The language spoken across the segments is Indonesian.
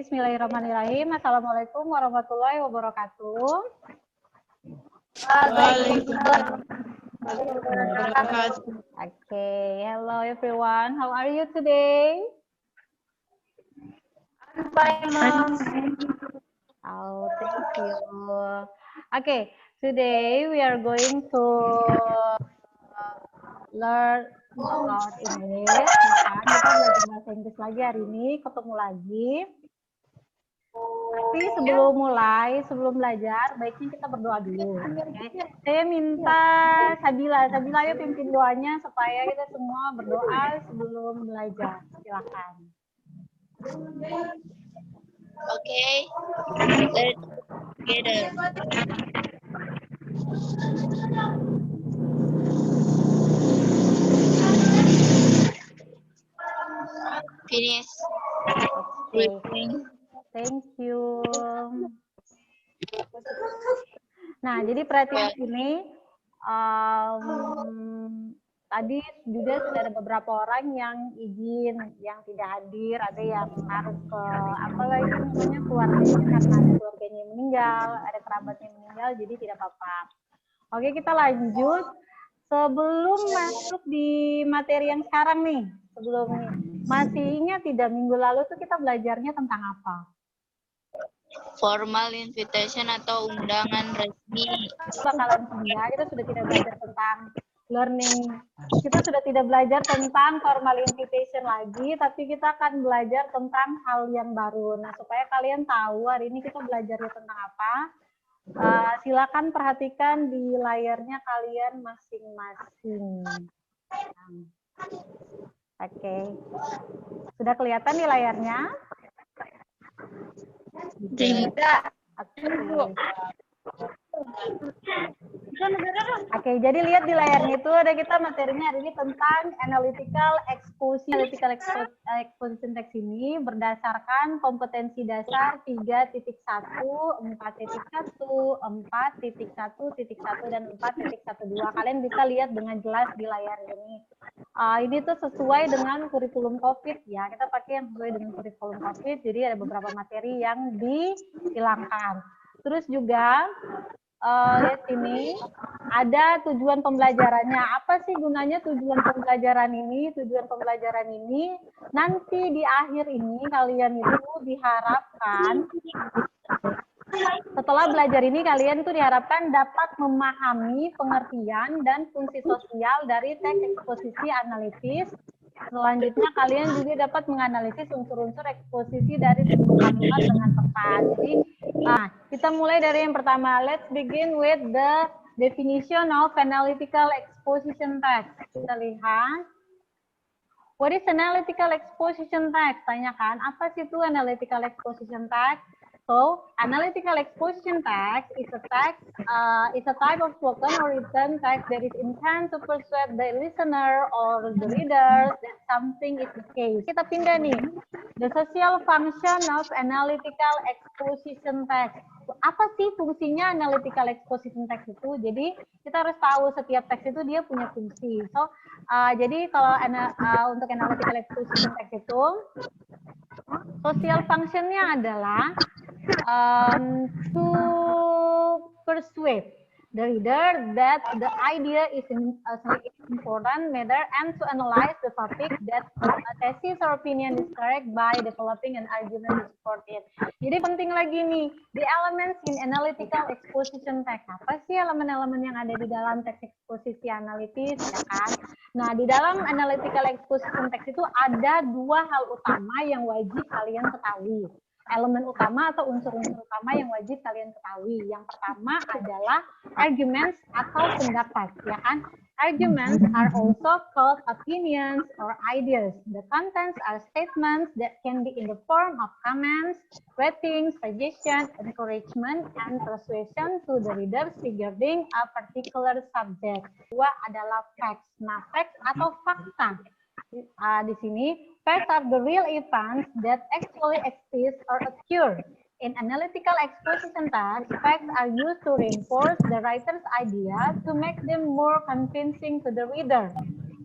Bismillahirrahmanirrahim. Assalamualaikum warahmatullahi wabarakatuh. Waalaikumsalam. Okay, hello everyone. How are you today? I'm fine, Mom. Oh, thank you. Okay, today we are going to learn about English. Nah, kita belajar bahasa Inggris lagi hari ini, ketemu lagi. Tapi sebelum belajar, baiknya kita berdoa dulu. Okay? Saya minta Sabila ayo pimpin doanya supaya kita semua berdoa sebelum belajar. Silakan. Okay, let's together. Finish. Okay. Thank you. Nah, jadi perhatian sini. Tadi juga sudah ada beberapa orang yang izin, yang tidak hadir, ada yang harus ke apa lagi namanya keluarganya karena ada keluarganya yang meninggal, ada kerabatnya yang meninggal, jadi tidak apa-apa. Oke, kita lanjut. Sebelum masuk di materi yang sekarang nih, sebelumnya masih ingat tidak minggu lalu tuh kita belajarnya tentang apa? Formal invitation atau undangan resmi. Bakalan pindah, kita sudah tidak belajar tentang learning. Kita sudah tidak belajar tentang formal invitation lagi, tapi kita akan belajar tentang hal yang baru. Nah, supaya kalian tahu hari ini kita belajarnya tentang apa, silakan perhatikan di layarnya kalian masing-masing. Oke. Sudah kelihatan di layarnya? Tidak. Oke, jadi lihat di layarnya itu ada kita materinya hari ini tentang analytical exposition. Analytical exposition text ini berdasarkan kompetensi dasar 3.1, 4.1, 4.1.1, dan 4.12. Kalian bisa lihat dengan jelas di layar ini. Ini tuh sesuai dengan kurikulum COVID ya. Kita pakai yang sesuai dengan kurikulum COVID. Jadi ada beberapa materi yang dihilangkan. Terus juga lihat sini ada tujuan pembelajarannya. Apa sih gunanya tujuan pembelajaran ini? Tujuan pembelajaran ini nanti di akhir ini kalian itu diharapkan setelah belajar ini kalian itu diharapkan dapat memahami pengertian dan fungsi sosial dari teks eksposisi analitis. Selanjutnya kalian juga dapat menganalisis unsur-unsur eksposisi dari sebuah kalimat dengan tepat. Jadi, kita mulai dari yang pertama. Let's begin with the definition of analytical exposition text. Kita lihat. What is analytical exposition text? Tanyakan, apa sih itu analytical exposition text? So, analytical exposition text is a type of spoken or written text that is intended to persuade the listener or the reader that something is the case. Kita pindah nih. The social function of analytical exposition text. Apa sih fungsinya analytical exposition text itu? Jadi, kita harus tahu setiap teks itu dia punya fungsi. So, jadi kalau untuk analytical exposition text itu, social function-nya adalah to persuade the reader that the idea is an important matter and to analyze the topic that a thesis or opinion is correct by developing an argument to support it. Jadi penting lagi nih, the elements in analytical exposition text. Apa sih elemen-elemen yang ada di dalam teks eksposisi analitis, ya kan? Nah, di dalam analytical exposition text itu ada dua hal utama yang wajib kalian ketahui. Elemen utama atau unsur-unsur utama yang wajib kalian ketahui. Yang pertama adalah arguments atau pendapat, ya kan? Arguments are also called opinions or ideas. The contents are statements that can be in the form of comments, ratings, suggestions, encouragement, and persuasion to the readers regarding a particular subject. Dua adalah facts. Nah, facts atau fakta. Di sini, facts are the real events that actually exist or occur. In analytical exposition text, facts are used to reinforce the writer's idea to make them more convincing to the reader.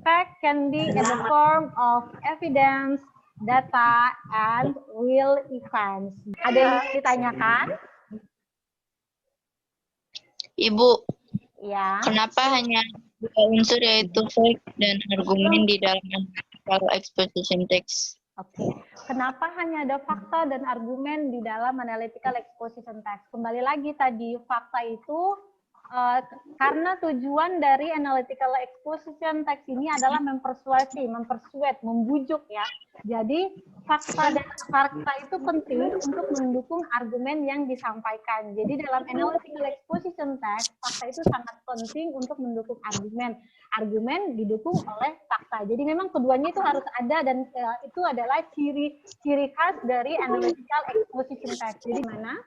Fact can be in the form of evidence, data, and real events. Ada yang ingin ditanyakan? Ibu, Ya. kenapa hanya dua unsur yaitu fact dan argumen di dalam analytical exposition text? Oke, kenapa hanya ada fakta dan argumen di dalam analytical exposition text? Kembali lagi tadi, fakta itu karena tujuan dari analytical exposition text ini adalah mempersuasi, membujuk ya. Jadi fakta itu penting untuk mendukung argumen yang disampaikan. Jadi dalam analytical exposition text, fakta itu sangat penting untuk mendukung argumen. Argumen didukung oleh fakta. Jadi memang keduanya itu harus ada dan itu adalah ciri khas dari analytical exposition text. Jadi mana?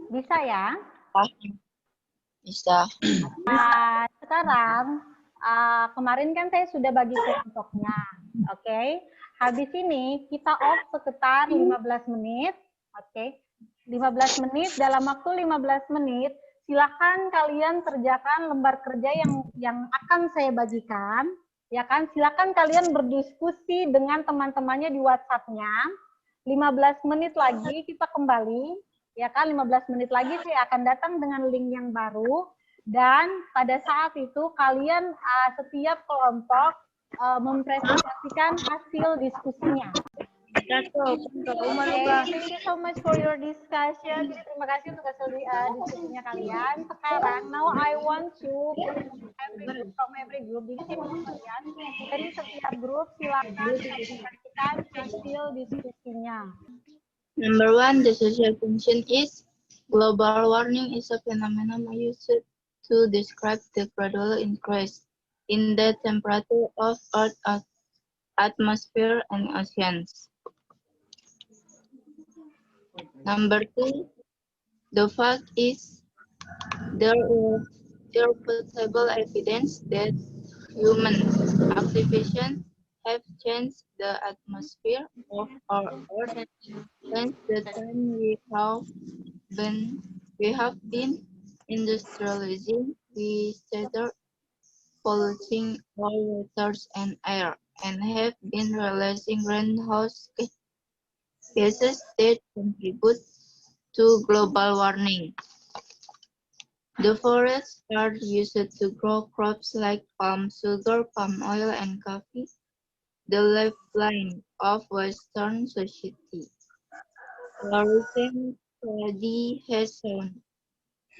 Bisa ya? Bisa. Sekarang kemarin kan saya sudah bagi kelompoknya. Oke. Habis ini kita off sekitar 15 menit. Oke. 15 menit, dalam waktu 15 menit silakan kalian kerjakan lembar kerja yang akan saya bagikan, ya kan? Silakan kalian berdiskusi dengan teman-temannya di WhatsApp-nya. 15 menit lagi kita kembali, ya kan? 15 menit lagi saya akan datang dengan link yang baru, dan pada saat itu kalian setiap kelompok mempresentasikan hasil diskusinya. Thank you so much for your discussion. Terima kasih untuk hasil diskusinya kalian. Sekarang, now I want you from every group. Jadi saya mau kalian dari setiap grup silakan presentasikan hasil diskusinya. Number 1, the social function is global warming is a phenomenon used to describe the gradual increase in the temperature of Earth's atmosphere and oceans. Number 2, the fact is there is irrefutable evidence that human activation have changed the atmosphere of our Earth since the time we have been industrializing. We started polluting our waters and air, and have been releasing greenhouse gases that contribute to global warming. The forests are used to grow crops like palm sugar, palm oil, and coffee, the lifeline of Western society. A recent study has shown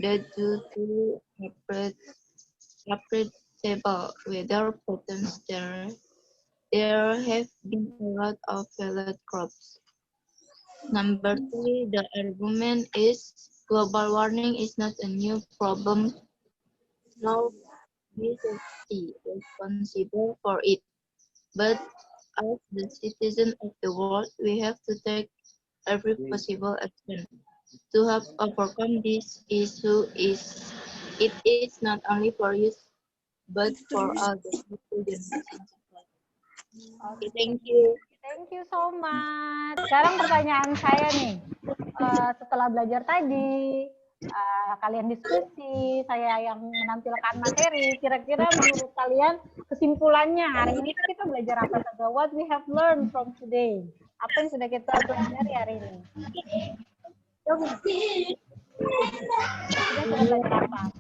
that due to unpredictable weather patterns, there have been a lot of failed crops. Number 3, the argument is global warming is not a new problem, nor is society responsible for it. But as the citizens of the world, we have to take every possible action to help overcome this issue. It is not only for you, but for all the future generations. Okay, thank you. Thank you so much. Sekarang pertanyaan saya nih, setelah belajar tadi, kalian diskusi, saya yang menampilkan materi, kira-kira menurut kalian kesimpulannya hari ini kita belajar apa saja? What we have learned from today? Apa yang sudah kita pelajari hari ini? Kita sudah belajar apa?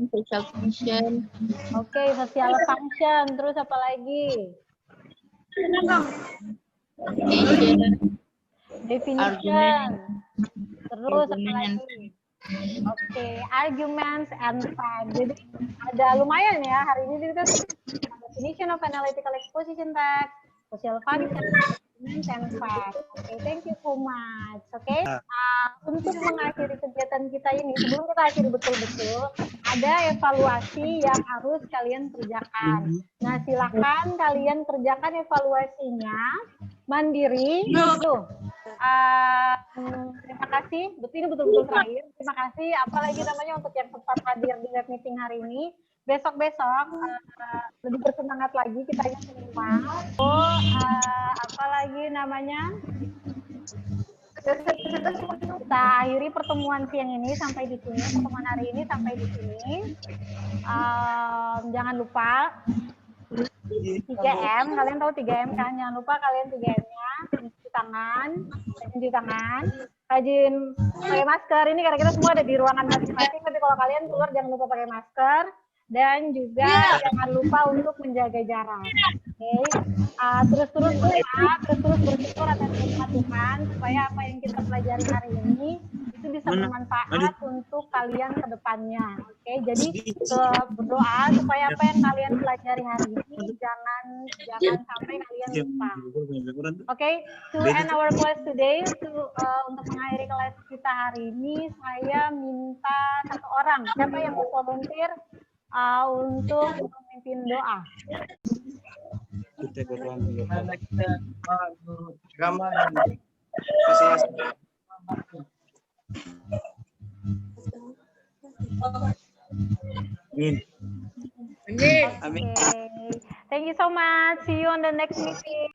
Social function. Oke, social function. Terus apa lagi? Definition. Terus apa lagi? Oke, arguments and facts. Jadi ada lumayan ya hari ini kita definition of analytical exposition text, social function, arguments and facts. Oke, thank you so much. Oke, untuk mengakhiri kegiatan kita ini, sebelum kita akhiri betul-betul, ada evaluasi yang harus kalian kerjakan. Nah, silakan kalian kerjakan evaluasinya mandiri. Tuh. Terima kasih. Ini betul-betul terakhir. Terima kasih. Apalagi namanya untuk yang sempat hadir di web meeting hari ini. Besok-besok lebih bersemangat lagi kita semua. Apalagi namanya. Kita akhiri pertemuan siang ini sampai di sini. Pertemuan hari ini sampai di sini. Jangan lupa 3M, kalian tahu 3M kan? Jangan lupa kalian 3M-nya, mencuci tangan, rajin pakai masker. Ini karena kita semua ada di ruangan masing-masing, tapi kalau kalian keluar jangan lupa pakai masker. Dan juga jangan lupa untuk menjaga jarak. Oke, terus-terus berdoa, terus-terus bersyukur atas nikmat Tuhan supaya apa yang kita pelajari hari ini itu bisa bermanfaat untuk kalian ke depannya. Oke, jadi berdoa supaya apa yang kalian pelajari hari ini jangan sampai kalian lupa. Oke, to end our class today, untuk mengakhiri kelas kita hari ini, saya minta satu orang, siapa yang mau volunteer untuk memimpin doa. Amin. Okay. Thank you so much. See you on the next meeting.